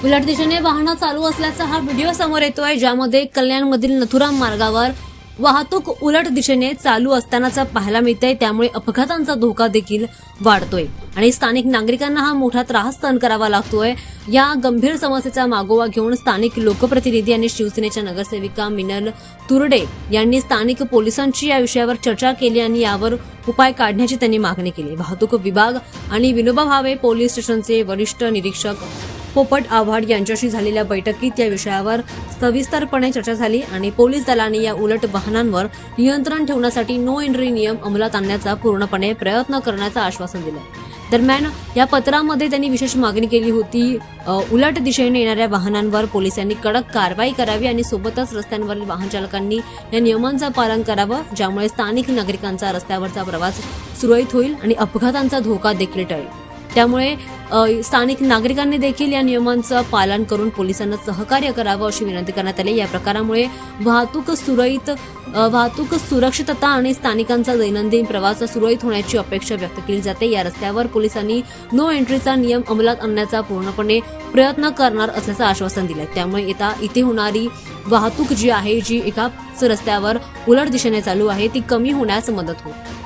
उलट दिशेने वाहनं चालू असल्याचा हा व्हिडिओ समोर येतोय, ज्यामध्ये कल्याणमधील नथुराम मार्गावर वाहतूक उलट दिशेने चालू असतानाचा पाहायला मिळतंय। त्यामुळे अपघातांचा धोका देखील वाढतोय आणि स्थानिक नागरिकांना हा मोठा त्रास सहन करावा लागतोय। या गंभीर समस्येचा मागोवा घेऊन स्थानिक लोकप्रतिनिधी आणि शिवसेनेच्या नगरसेविका मिनल तुरडे यांनी स्थानिक पोलिसांची या विषयावर चर्चा केली आणि यावर उपाय काढण्याची त्यांनी मागणी केली। वाहतूक विभाग आणि विनोबा भावे पोलीस स्टेशनचे वरिष्ठ निरीक्षक पोपट आव्हाड यांच्याशी झालेल्या बैठकीत या विषयावर सविस्तरपणे चर्चा झाली आणि पोलीस दलाने या उलट वाहनांवर नियंत्रण ठेवण्यासाठी नो एंट्री नियम अंमलात आणण्याचा पूर्णपणे प्रयत्न करण्याचं आश्वासन दिलं। दरम्यान या पत्रामध्ये त्यांनी विशेष मागणी केली होती, उलट दिशेने येणाऱ्या वाहनांवर पोलिसांनी कडक कारवाई करावी आणि सोबतच रस्त्यांवरील वाहन चालकांनी या नियमांचं पालन करावं, ज्यामुळे स्थानिक नागरिकांचा रस्त्यावरचा प्रवास सुरळीत होईल आणि अपघातांचा धोका देखील टळेल। त्यामुळे स्थानिक नागरिकांनी देखील या नियमांचं पालन करून पोलिसांना सहकार्य करावं अशी विनंती करण्यात आली। या प्रकारामुळे वाहतूक सुरक्षितता आणि स्थानिकांचा दैनंदिन प्रवास सुरळीत होण्याची अपेक्षा व्यक्त केली जाते। या रस्त्यावर पोलिसांनी नो एंट्रीचा नियम अंमलात आणण्याचा पूर्णपणे प्रयत्न करणार असल्याचं आश्वासन दिलंय। त्यामुळे इथे होणारी वाहतूक जी आहे, जी एकाच रस्त्यावर उलट दिशेने चालू आहे, ती कमी होण्यास मदत होईल।